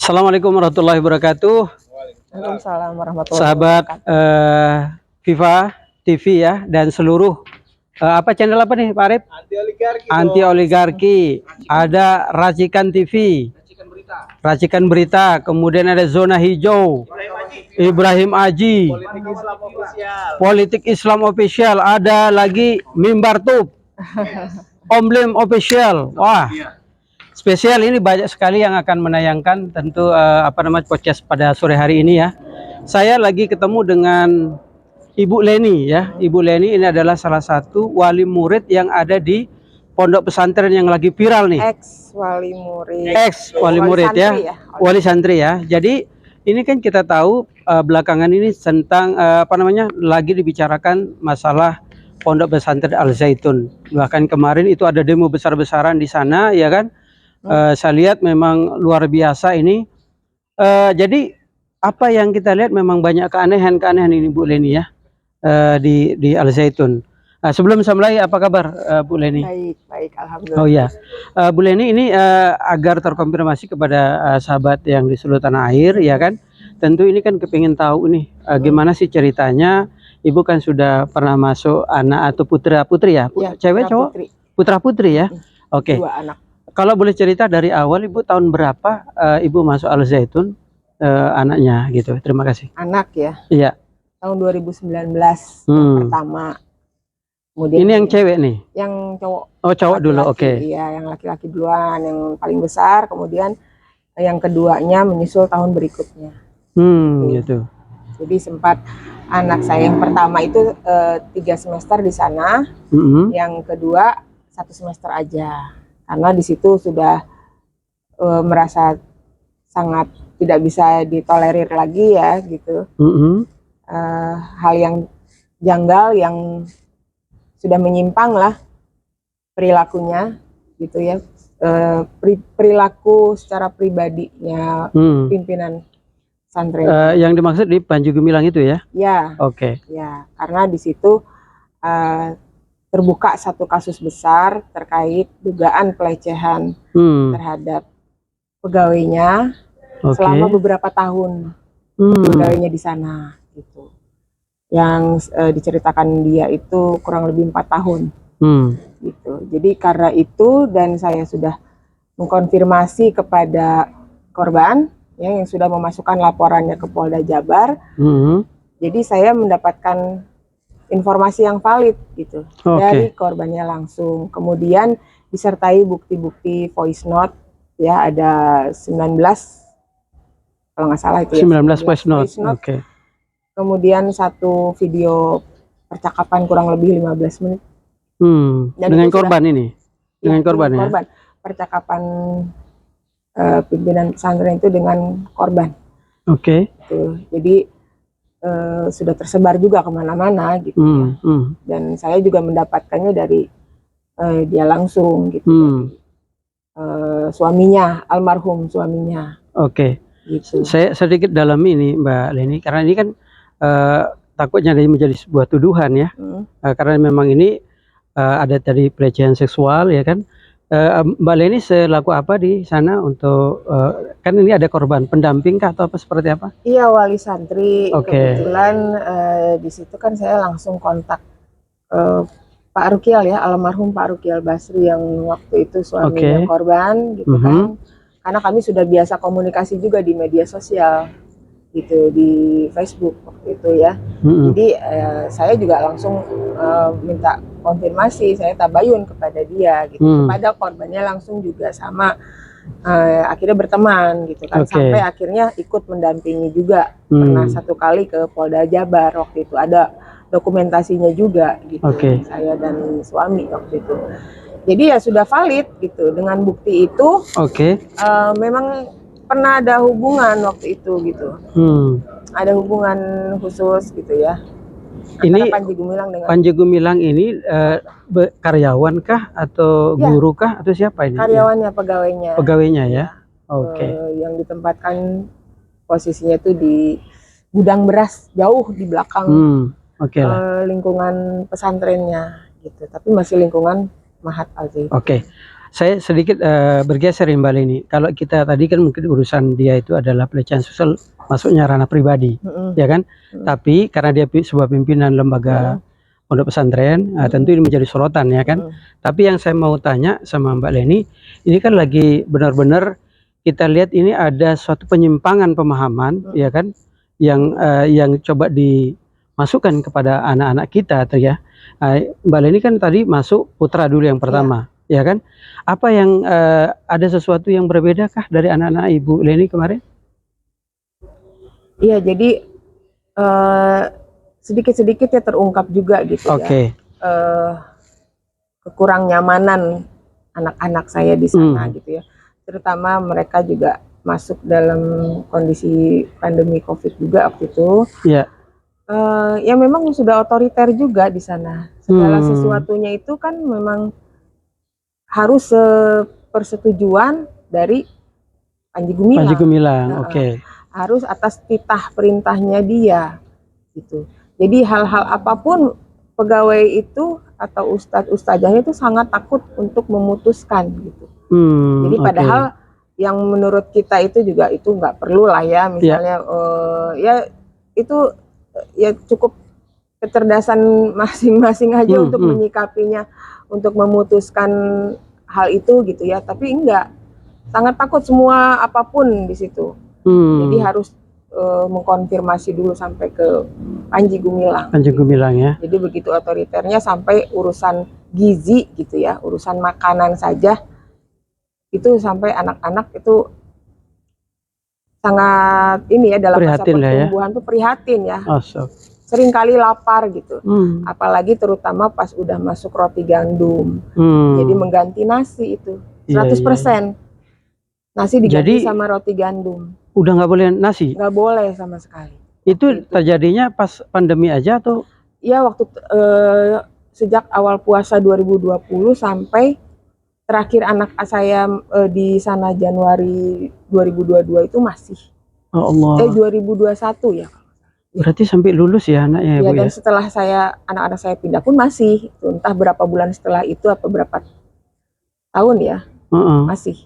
Assalamualaikum warahmatullahi wabarakatuh. Waalaikumsalam warahmatullahi Sahabat wabarakatuh. Viva TV ya, dan seluruh apa channel apa nih Pak Arif? Anti oligarki. Anti oligarki. Ada Racikan TV, Racikan Berita, kemudian ada Zona Hijau, Ibrahim Aji, Politik Islam Official, ada lagi Mimbar Tub, Omlim Official. Wah, spesial ini banyak sekali yang akan menayangkan tentu podcast pada sore hari ini ya. Saya lagi ketemu dengan Ibu Leni ya. Ibu Leni ini adalah salah satu wali murid yang ada di pondok pesantren yang lagi viral nih. Ex wali murid. Ex wali murid ya. Wali santri ya. Jadi ini kan kita tahu belakangan ini tentang lagi dibicarakan masalah pondok pesantren Al Zaitun. Bahkan kemarin itu ada demo besar-besaran di sana ya kan. Saya lihat memang luar biasa ini. Jadi apa yang kita lihat memang banyak keanehan ini Bu Leni ya, di Al Zaitun. Sebelum saya mulai, apa kabar Bu Leni? Baik, alhamdulillah. Oh ya, Bu Leni ini agar terkonfirmasi kepada sahabat yang di seluruh tanah air ya kan. Tentu ini kan kepingin tahu nih gimana sih ceritanya. Ibu kan sudah pernah masuk anak atau putra putri ya, cewek cowok? Putra putri ya. Oke. Dua anak. Kalau boleh cerita dari awal Ibu tahun berapa Ibu masuk Al Zaitun anaknya gitu. Terima kasih. Anak ya. Iya. Tahun 2019 yang pertama. Kemudian ini yang cewek nih. Yang cowok. Oh, cowok laki-laki dulu. Oke. Iya, yang laki-laki duluan, yang paling besar, kemudian yang keduanya menyusul tahun berikutnya. Gitu. Jadi sempat anak saya yang pertama itu 3 semester di sana. Yang kedua 1 semester aja. Karena di situ sudah merasa sangat tidak bisa ditolerir lagi ya gitu. Hal yang janggal yang sudah menyimpang lah perilakunya gitu ya. Perilaku secara pribadinya pimpinan pesantren. Yang dimaksud di Panji Gumilang itu ya? Ya. Oke. Ya, karena di situ terbuka satu kasus besar terkait dugaan pelecehan terhadap pegawainya selama beberapa tahun. Pegawainya di sana gitu. Yang diceritakan dia itu kurang lebih 4 tahun. Gitu. Jadi karena itu dan saya sudah mengkonfirmasi kepada korban ya, yang sudah memasukkan laporannya ke Polda Jabar. Jadi saya mendapatkan informasi yang valid gitu dari korbannya langsung, kemudian disertai bukti-bukti voice note ya, ada 19 kalau nggak salah itu ya, 19 voice note. Kemudian satu video percakapan kurang lebih 15 menit dengan korban ini dengan korban ya, percakapan pimpinan pesantren itu dengan korban. Jadi sudah tersebar juga kemana-mana gitu ya. Dan saya juga mendapatkannya dari dia langsung gitu. Suaminya, almarhum suaminya. Gitu. Saya sedikit dalam ini Mbak Leni, karena ini kan takutnya menjadi sebuah tuduhan ya. Karena memang ini ada tadi pelecehan seksual ya kan. Mbak Leni selaku apa di sana untuk kan ini ada korban pendamping kah atau apa seperti apa? Iya, wali santri. Kebetulan di situ kan saya langsung kontak Pak Rukial ya, almarhum Pak Rukial Basri yang waktu itu suaminya korban gitu kan. Karena kami sudah biasa komunikasi juga di media sosial gitu, di Facebook waktu itu ya. Jadi saya juga langsung minta konfirmasi, saya tabayun kepada dia gitu, kepada korbannya langsung juga sama. Akhirnya berteman gitu kan, sampai akhirnya ikut mendampingi juga. Pernah 1 kali ke Polda Jabar waktu itu, ada dokumentasinya juga gitu. Saya dan suami waktu itu. Jadi ya sudah valid gitu, dengan bukti itu. Memang pernah ada hubungan waktu itu gitu. Ada hubungan khusus gitu ya. Ini Panji Gumilang dengan Panji Gumilang ini karyawan kah atau guru kah atau siapa ini? Karyawannya, pegawainya. Pegawainya ya. Yang ditempatkan posisinya itu di gudang beras jauh di belakang lingkungan pesantrennya gitu. Tapi masih lingkungan Mahat Al Zaitun. Saya sedikit bergeser ya Mbak Leni. Kalau kita tadi kan mungkin urusan dia itu adalah pelecehan seksual, masuknya ranah pribadi, ya kan? Tapi karena dia sebuah pimpinan lembaga pondok pesantren, tentu ini menjadi sorotan ya kan. Tapi yang saya mau tanya sama Mbak Leni, ini kan lagi benar-benar kita lihat ini ada suatu penyimpangan pemahaman, ya kan, yang coba dimasukkan kepada anak-anak kita, tuh ya. Mbak Leni kan tadi masuk putra dulu yang pertama. Ya kan, apa yang ada sesuatu yang berbeda kah dari anak-anak Ibu Leni kemarin? Iya, jadi sedikit-sedikit ya terungkap juga gitu ya. Kekurang nyamanan anak-anak saya di sana gitu ya. Terutama mereka juga masuk dalam kondisi pandemi COVID juga waktu itu. Iya. Ya memang sudah otoriter juga di sana. Segala sesuatunya itu kan memang harus persetujuan dari Panji Gumilang. Panji Gumilang, oke. Harus atas titah perintahnya dia, gitu. Jadi hal-hal apapun pegawai itu atau ustadz-ustadzahnya itu sangat takut untuk memutuskan, gitu. Jadi padahal yang menurut kita itu juga itu nggak perlu lah ya, misalnya ya itu ya cukup kecerdasan masing-masing aja untuk menyikapinya, untuk memutuskan hal itu gitu ya. Tapi enggak, sangat takut semua apapun di situ. Jadi harus mengkonfirmasi dulu sampai ke Panji Gumilang. Panji Gumilang ya. Jadi begitu otoriternya sampai urusan gizi gitu ya, urusan makanan saja itu sampai anak-anak itu sangat ini ya dalam masa pertumbuhan tuh prihatin ya. Sering kali lapar gitu, apalagi terutama pas udah masuk roti gandum, jadi mengganti nasi itu 100%. Nasi diganti sama roti gandum. Udah nggak boleh nasi? Nggak boleh sama sekali. Itu terjadinya pas pandemi aja atau? Iya, waktu sejak awal puasa 2020 sampai terakhir anak saya di sana Januari 2022 itu masih. Oh Allah. 2021 ya. Berarti sampai lulus ya anaknya ya, Bu, dan setelah anak-anak saya pindah pun masih, entah berapa bulan setelah itu apa berapa tahun ya, masih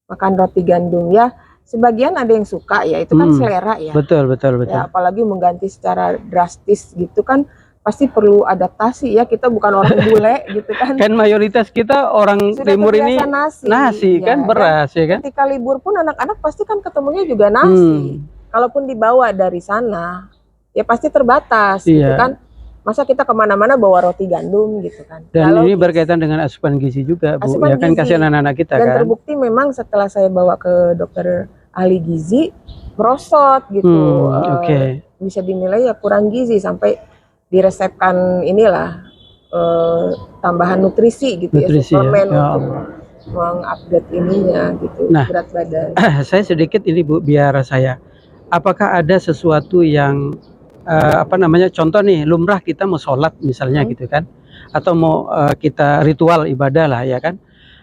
makan roti gandum ya. Sebagian ada yang suka ya, itu kan selera ya. Betul. Ya, apalagi mengganti secara drastis gitu kan pasti perlu adaptasi ya, kita bukan orang bule gitu kan. Kan mayoritas kita orang sudah timur ini nasi ya, kan beras ya kan. Ketika libur pun anak-anak pasti kan ketemunya juga nasi. Kalaupun dibawa dari sana, ya pasti terbatas gitu kan. Masa kita kemana-mana bawa roti gandum gitu kan. Dan ini berkaitan dengan asupan gizi juga, Bu. Ya kan, kasihan anak-anak kita kan. Dan terbukti memang setelah saya bawa ke dokter ahli gizi, merosot gitu. Bisa dinilai ya kurang gizi sampai diresepkan inilah tambahan nutrisi gitu ya, suplemen untuk mengupdate ininya gitu, berat badan. Saya sedikit ini Bu, biar saya. Apakah ada sesuatu yang contoh nih, lumrah kita mau sholat misalnya gitu kan, atau mau kita ritual ibadah lah ya kan,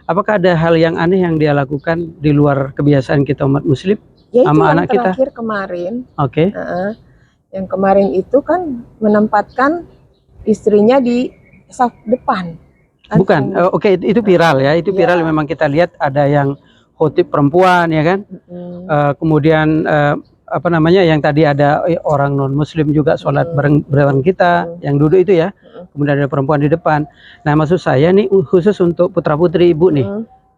apakah ada hal yang aneh yang dia lakukan di luar kebiasaan kita umat muslim sama anak kita? Terakhir kemarin, yang kemarin itu kan menempatkan istrinya di saf depan kan? Bukan, itu viral ya, itu viral. Memang kita lihat ada yang khotib perempuan ya kan, kemudian yang tadi ada orang non muslim juga sholat bareng kita yang duduk itu ya, kemudian ada perempuan di depan. Nah maksud saya nih khusus untuk putra putri Ibu nih,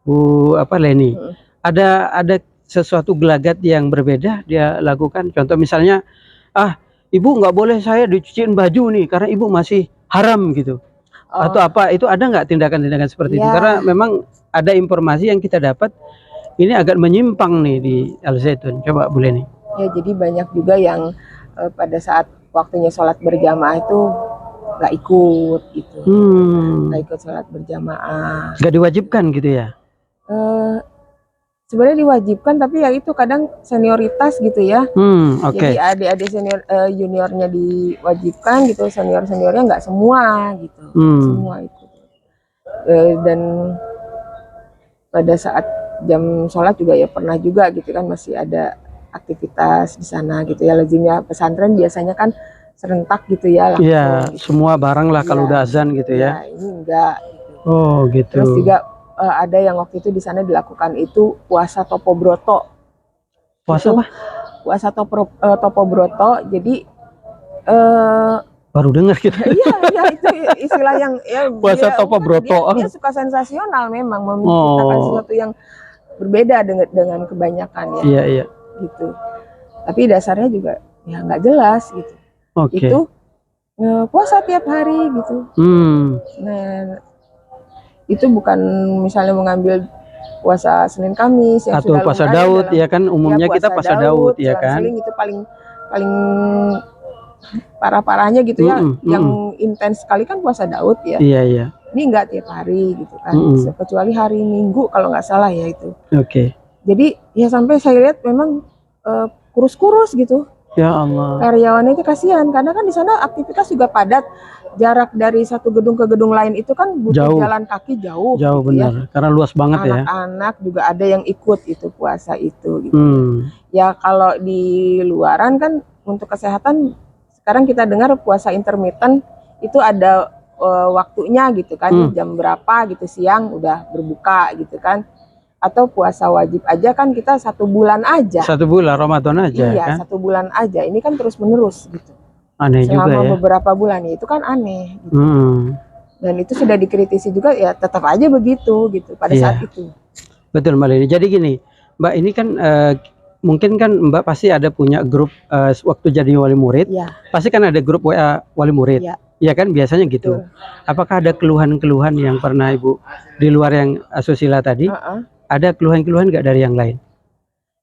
Bu Leni, ada sesuatu gelagat yang berbeda dia lakukan. Contoh misalnya, Ibu nggak boleh saya dicuciin baju nih karena Ibu masih haram gitu, atau apa, itu ada nggak tindakan-tindakan seperti itu? Karena memang ada informasi yang kita dapat ini agak menyimpang nih di Al Zaitun. Coba Bu Leni. Ya, jadi banyak juga yang pada saat waktunya sholat berjamaah itu nggak ikut gitu, nggak ikut sholat berjamaah. Nggak diwajibkan gitu ya? Sebenarnya diwajibkan, tapi ya itu kadang senioritas gitu ya. Jadi adik-adik senior juniornya diwajibkan gitu, seniornya nggak semua gitu, semua ikut. Dan pada saat jam sholat juga ya pernah juga gitu kan, masih ada aktivitas di sana gitu ya. Lazimnya pesantren biasanya kan serentak gitu ya, langsung. Iya, gitu. Semua barang lah kalau udah azan gitu ya. Ini enggak. Gitu. Oh gitu. Terus juga ada yang waktu itu di sana dilakukan itu puasa Topo Broto. Puasa Itu apa? Puasa Topo Broto. Jadi Baru dengar kita. iya itu istilah yang ya Puasa Topo Broto. Dia suka sensasional memang menciptakan sesuatu yang berbeda dengan kebanyakan ya. Iya, iya. Gitu. Tapi dasarnya juga ya nggak jelas gitu. Itu puasa tiap hari gitu. Nah, itu bukan misalnya mengambil puasa Senin Kamis yang atau puasa Daud ya kan, umumnya kita puasa Daud ya kan. Itu paling parah-parahnya gitu ya, yang intens sekali kan puasa Daud ya. Iya, iya. Ini enggak tiap hari gitu kan, kecuali hari Minggu kalau nggak salah ya itu. Jadi ya sampai saya lihat memang kurus-kurus gitu. Ya Allah. Karyawannya itu kasihan karena kan di sana aktivitas juga padat. Jarak dari satu gedung ke gedung lain itu kan butuh jalan kaki jauh. Jauh gitu benar, ya. Karena luas banget ya. Anak-anak juga ada yang ikut itu puasa itu gitu. Ya kalau di luaran kan untuk kesehatan sekarang kita dengar puasa intermittent itu ada waktunya gitu kan, jam berapa gitu siang udah berbuka gitu kan. Atau puasa wajib aja kan kita 1 bulan aja. 1 bulan Ramadan aja. Iya kan? 1 bulan aja. Ini kan terus menerus gitu. Aneh selama juga ya. Beberapa bulan itu kan aneh. Gitu. Dan itu sudah dikritisi juga ya tetap aja begitu gitu pada saat itu. Betul Mbak Lini. Jadi gini, Mbak ini kan mungkin kan Mbak pasti ada punya grup waktu jadi wali murid. Pasti kan ada grup WA wali murid. Ya kan biasanya gitu. Apakah ada keluhan-keluhan yang pernah Ibu di luar yang asusila tadi? Ada keluhan-keluhan nggak dari yang lain?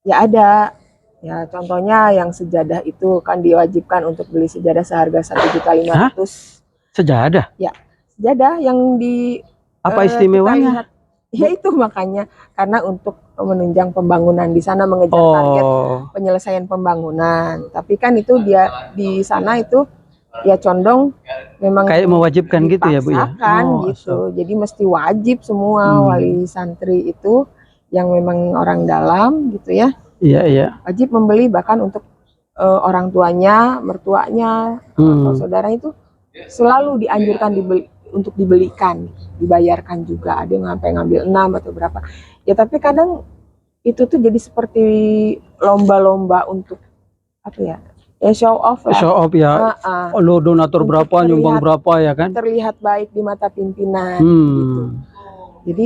Ya ada. Ya contohnya yang sejadah itu kan diwajibkan untuk beli sejadah seharga 1.500.000. Sejadah? Ya, sejadah yang di apa istimewanya? Ya itu makanya karena untuk menunjang pembangunan di sana, mengejar target penyelesaian pembangunan. Tapi kan itu dia di sana itu ya condong memang kayak mewajibkan gitu ya Bu ya. Gitu. Jadi mesti wajib semua wali santri itu yang memang orang dalam gitu ya. Iya. Wajib membeli bahkan untuk orang tuanya, mertuanya, atau saudara itu selalu dianjurkan untuk dibelikan, dibayarkan juga. Ada yang sampai ngambil 6 atau berapa. Ya tapi kadang itu tuh jadi seperti lomba-lomba untuk apa ya? Ya show off lah. Show off ya. Lo donatur berapa, nyumbang berapa ya kan? Terlihat baik di mata pimpinan. Gitu. Jadi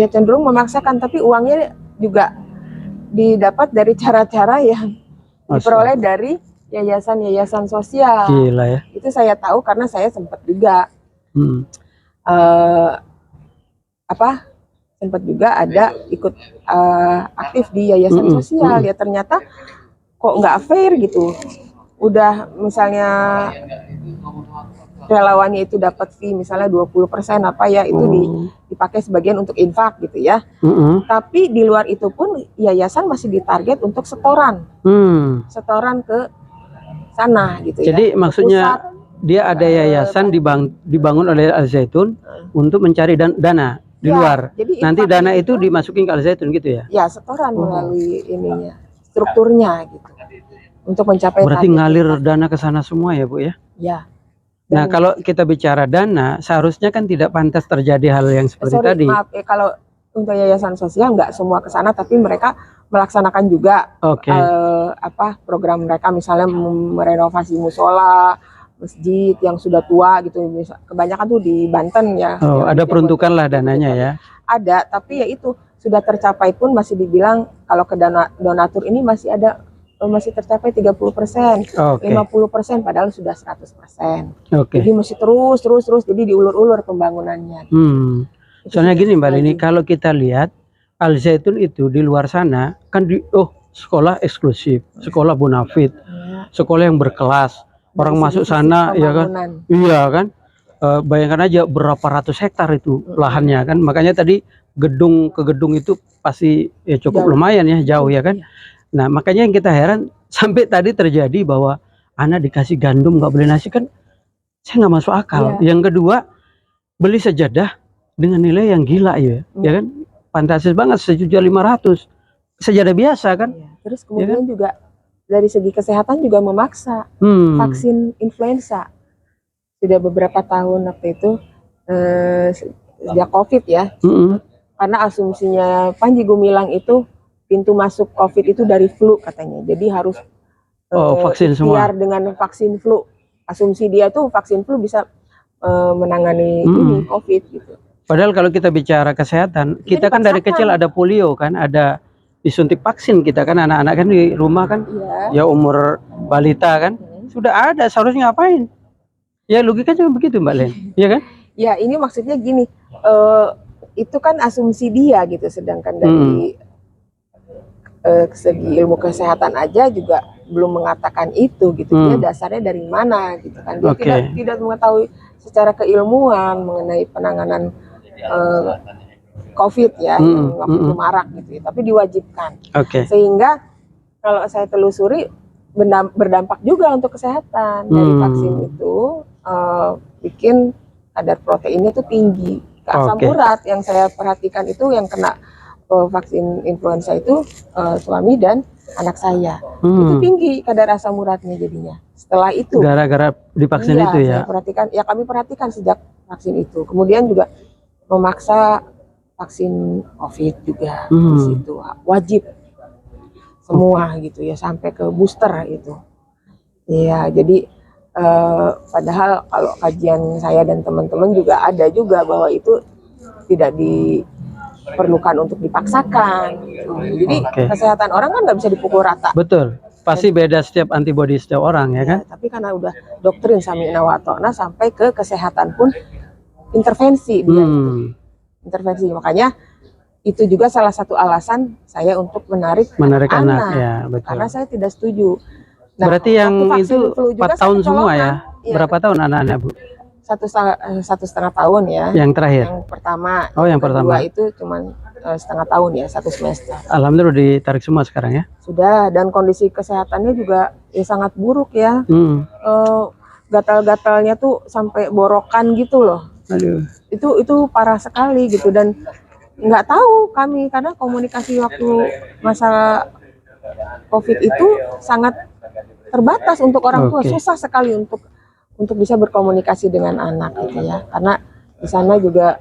ya cenderung memaksakan, tapi uangnya juga didapat dari cara-cara yang diperoleh dari yayasan-yayasan sosial. Gila ya. Itu saya tahu karena saya sempat juga sempat juga ada ikut aktif di yayasan sosial. Ya ternyata kok nggak fair gitu. Udah misalnya relawannya itu dapat fee misalnya 20% apa ya itu dipakai sebagian untuk infak gitu ya. Tapi di luar itu pun yayasan masih ditarget untuk setoran. Setoran ke sana gitu. Jadi maksudnya dia ada yayasan dibangun oleh Al Zaitun untuk mencari dana di luar. Jadi nanti dana itu dimasukin ke Al Zaitun gitu ya. Ya, setoran melalui ininya, strukturnya gitu. Untuk mencapai berarti ngalir dana ke sana semua ya Bu ya. Ya. Nah kalau kita bicara dana, seharusnya kan tidak pantas terjadi hal yang seperti tadi. Maaf ya, kalau untuk yayasan sosial nggak semua ke sana, tapi mereka melaksanakan juga program mereka, misalnya merenovasi musola, masjid yang sudah tua gitu. Kebanyakan tuh di Banten ya. Ada peruntukan lah dananya ya. Ada, tapi ya itu sudah tercapai pun masih dibilang kalau ke donatur ini masih tercapai 30%, 50%, padahal sudah 100%. Jadi masih terus, jadi diulur-ulur pembangunannya. Soalnya gini Mbak Lini, kalau kita lihat Al Zaitun itu di luar sana kan sekolah eksklusif, sekolah bonafit, sekolah yang berkelas. Orang masuk sana ya kan, iya kan. Bayangkan aja berapa ratus hektar itu lahannya kan. Makanya tadi gedung ke gedung itu pasti ya cukup lumayan ya, jauh ya kan. Nah makanya yang kita heran sampai tadi terjadi bahwa anak dikasih gandum nggak beli nasi, kan saya nggak masuk akal. Yang kedua, beli sejadah dengan nilai yang gila ya kan, fantastis banget, 1.500.000 sejadah biasa kan. Terus kemudian juga dari segi kesehatan juga memaksa vaksin influenza. Sudah beberapa tahun waktu itu sejak COVID ya. Karena asumsinya Panji Gumilang itu pintu masuk COVID itu dari flu katanya. Jadi harus vaksin semua dengan vaksin flu. Asumsi dia tuh vaksin flu bisa menangani ini COVID gitu. Padahal kalau kita bicara kesehatan, kita kan dari kecil ada polio kan, ada disuntik vaksin kita kan, anak-anak kan di rumah kan, ya umur balita kan, sudah ada, seharusnya ngapain? Ya logikanya begitu Mbak Len, ya kan? Ya ini maksudnya gini, itu kan asumsi dia gitu, sedangkan dari segi ilmu kesehatan aja juga belum mengatakan itu gitu. Dia dasarnya dari mana gitu kan? Dia tidak mengetahui secara keilmuan mengenai penanganan COVID ya, yang waktu itu marak gitu ya, tapi diwajibkan. Sehingga kalau saya telusuri berdampak juga untuk kesehatan dari vaksin itu, bikin kadar proteinnya tuh tinggi. Asam urat yang saya perhatikan itu yang kena vaksin influenza itu suami dan anak saya itu tinggi kadar asam uratnya jadinya. Setelah itu gara-gara divaksin itu ya. Saya perhatikan, ya kami perhatikan sejak vaksin itu. Kemudian juga memaksa vaksin COVID juga di situ wajib semua gitu ya, sampai ke booster itu. Ya jadi padahal kalau kajian saya dan teman-teman juga ada juga bahwa itu tidak diperlukan untuk dipaksakan. Jadi kesehatan orang kan nggak bisa dipukul rata. Betul. Pasti beda setiap antibodi setiap orang ya kan. Tapi karena udah doktrin sami'na wa ta'na sampai ke kesehatan pun intervensi dia. Intervensi, makanya itu juga salah satu alasan saya untuk menarik anak ya, betul. Karena saya tidak setuju. Nah, berarti yang itu 4 tahun semua ya? Berapa tahun anak-anak Bu? 1,5 tahun ya. Yang terakhir? Yang pertama. Yang pertama itu cuma setengah tahun ya, 1 semester. Alhamdulillah ditarik semua sekarang ya? Sudah, dan kondisi kesehatannya juga ya sangat buruk ya. Gatal-gatalnya tuh sampai borokan gitu loh. Aduh. Itu parah sekali gitu, dan nggak tahu kami karena komunikasi waktu masa COVID itu sangat terbatas untuk orang tua. Susah sekali untuk bisa berkomunikasi dengan anak gitu ya, karena di sana juga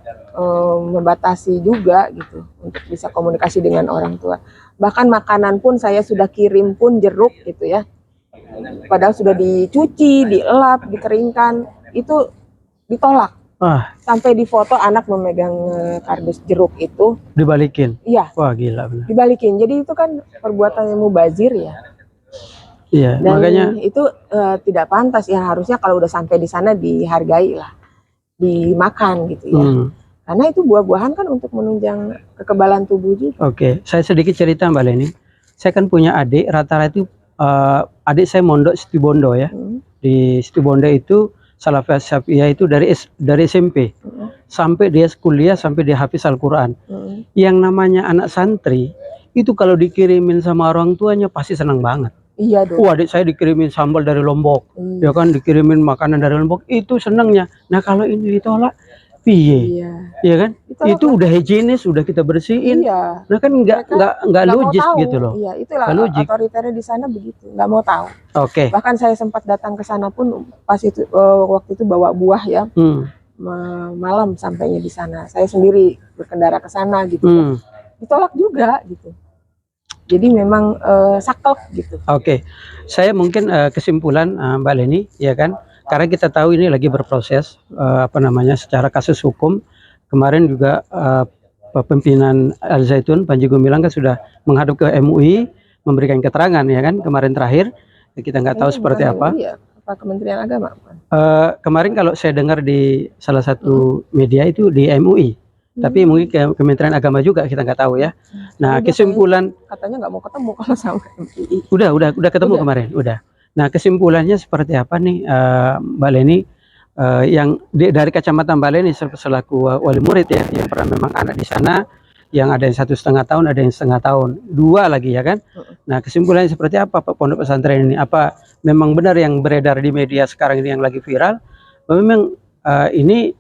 membatasi juga gitu untuk bisa komunikasi dengan orang tua. Bahkan makanan pun saya sudah kirim pun jeruk gitu ya, padahal sudah dicuci, dielap, dikeringkan, itu ditolak. Sampai di foto anak memegang kardus jeruk itu dibalikin. Iya. Wah gila benar. Dibalikin. Jadi itu kan perbuatan yang mubazir ya. Iya. Dan makanya itu tidak pantas ya, harusnya kalau udah sampai di sana dihargai lah, dimakan gitu ya. Karena itu buah-buahan kan untuk menunjang kekebalan tubuh juga. Saya sedikit cerita Mbak Leni. Saya kan punya adik, rata-rata itu adik saya mondok Situbondo ya. Di Situbondo itu Salafiyah Syafi'iyah itu dari SMP sampai dia kuliah, sampai dia hafiz Al-Quran. Yang namanya anak santri itu kalau dikirimin sama orang tuanya pasti senang banget. Iya dong. Adik saya dikirimin sambal dari Lombok, ya kan, dikirimin makanan dari Lombok, itu senangnya. Nah kalau ini ditolak, piye? Iya kan? Itu udah higienis, udah kita bersihin. Iya. Nah kan nggak logis gitu loh. Iya, itulah otoriternya di sana begitu, nggak mau tahu. Bahkan saya sempat datang ke sana pun pas itu waktu itu bawa buah ya. Malam sampainya di sana. Saya sendiri berkendara ke sana gitu. Ditolak juga gitu. Jadi memang saklek gitu. Saya mungkin kesimpulan Mbak Leni ya kan, karena kita tahu ini lagi berproses secara kasus hukum. Kemarin juga pimpinan Al Zaitun Panji Gumilang kan sudah menghadap ke MUI memberikan keterangan ya kan, kemarin terakhir. Kita nggak tahu seperti apa. Apa Kementerian Agama? Kemarin kalau saya dengar di salah satu media itu di MUI. Tapi mungkin Kementerian Agama juga, kita nggak tahu ya. Nah kesimpulan katanya nggak mau ketemu kalau sama MUI. Udah ketemu kemarin, udah. Nah kesimpulannya seperti apa nih Mbak Leni, yang dari kacamata Mbak Leni selaku wali murid ya, yang pernah memang anak di sana, yang ada yang 1,5 tahun, ada yang setengah tahun, 2 lagi ya kan. Nah kesimpulannya seperti apa Pak pondok pesantren ini? Apa memang benar yang beredar di media sekarang ini yang lagi viral, memang ini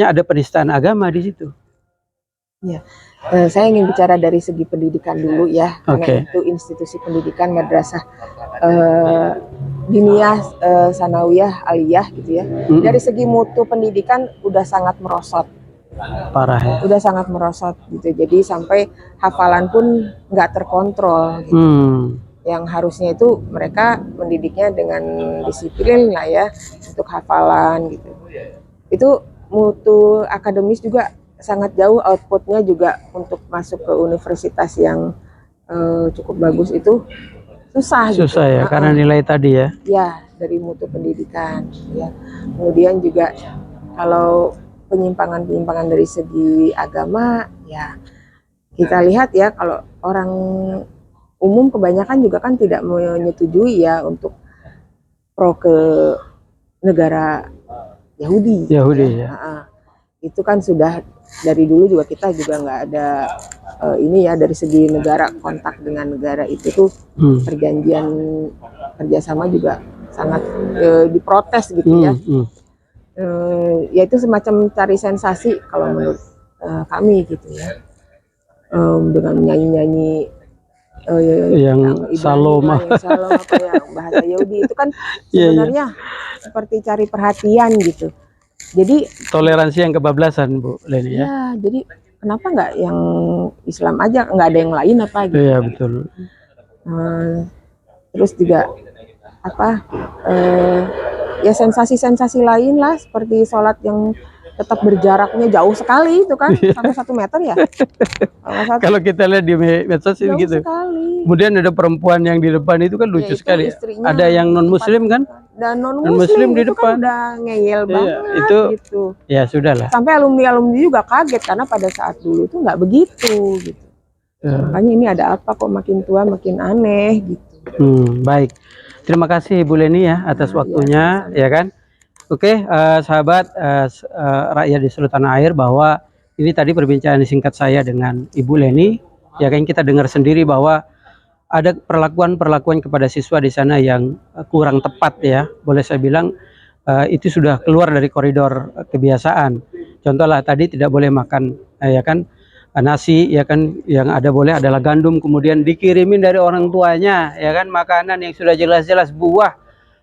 ada penistaan agama di situ? Ya, saya ingin bicara dari segi pendidikan dulu ya, karena itu institusi pendidikan madrasah diniyah, sanawiyah, aliyah gitu ya. Dari segi mutu pendidikan udah sangat merosot Parah ya. Udah sangat merosot gitu. Jadi sampai hafalan pun nggak terkontrol gitu. Yang harusnya itu mereka mendidiknya dengan disiplin lah ya untuk hafalan gitu. Itu mutu akademis juga sangat jauh, outputnya juga untuk masuk ke universitas yang cukup bagus itu susah gitu. Ya, karena nilai tadi ya. Ya, dari mutu pendidikan ya. Kemudian juga kalau penyimpangan dari segi agama ya, kita lihat ya, kalau orang umum kebanyakan juga kan tidak menyetujui ya untuk pro ke negara Yahudi ya. Itu kan sudah dari dulu juga, kita juga nggak ada ini ya, dari segi negara, kontak dengan negara itu tuh perjanjian kerjasama juga sangat diprotes gitu ya. Ya itu semacam cari sensasi kalau menurut kami gitu ya, dengan nyanyi-nyanyi yang Salom apa ya, bahasa Yahudi itu kan sebenarnya seperti cari perhatian gitu. Jadi toleransi yang kebablasan, Bu Leni ya. Ya, jadi kenapa nggak yang Islam aja, nggak ada yang lain apa gitu? Iya betul. Terus juga apa? Ya sensasi-sensasi lain lah, seperti sholat yang tetap berjaraknya jauh sekali itu kan, sampai 1 meter ya. Kalau kita lihat di medsos jauh gitu. Sekali. Kemudian ada perempuan yang di depan itu kan lucu sekali. Ada yang non Muslim kan? Dan non Muslim di kan depan. udah ngeyel banget itu gitu. Ya sudahlah. Sampai alumni juga kaget karena pada saat dulu tuh nggak begitu gitu. Makanya ini ada apa kok makin tua makin aneh gitu. Baik. Terima kasih Bu Leni ya atas waktunya ya kan. Oke, sahabat rakyat di seluruh tanah air, bahwa ini tadi perbincangan singkat saya dengan Ibu Leni. Ya kan, kita dengar sendiri bahwa ada perlakuan kepada siswa di sana yang kurang tepat ya. Boleh saya bilang itu sudah keluar dari koridor kebiasaan. Contohlah tadi tidak boleh makan ya kan nasi ya kan, yang ada boleh adalah gandum, kemudian dikirimin dari orang tuanya ya kan, makanan yang sudah jelas-jelas buah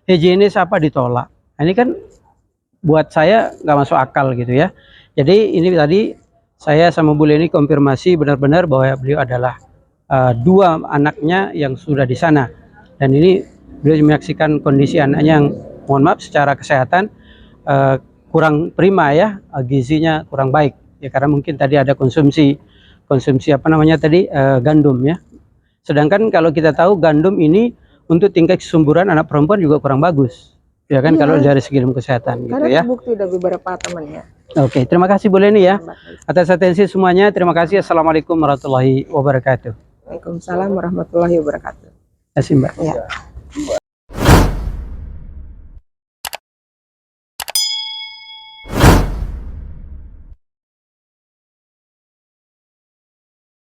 higienis apa ditolak. Nah, ini kan buat saya nggak masuk akal gitu ya. Jadi ini tadi saya sama Bu Leni konfirmasi benar-benar bahwa beliau adalah 2 anaknya yang sudah di sana, dan ini beliau menyaksikan kondisi anaknya yang mohon maaf secara kesehatan kurang prima ya, gizinya kurang baik ya, karena mungkin tadi ada konsumsi apa namanya tadi gandum ya. Sedangkan kalau kita tahu gandum ini untuk tingkat kesuburan anak perempuan juga kurang bagus. Ya kan, kalau dari segi ilmu kesehatan gitu ya. Terbukti dari beberapa temannya. Oke, terima kasih Bu Leni ya atas atensi semuanya. Terima kasih. Assalamualaikum warahmatullahi wabarakatuh. Waalaikumsalam warahmatullahi wabarakatuh. Terima kasih Mbak. Ya.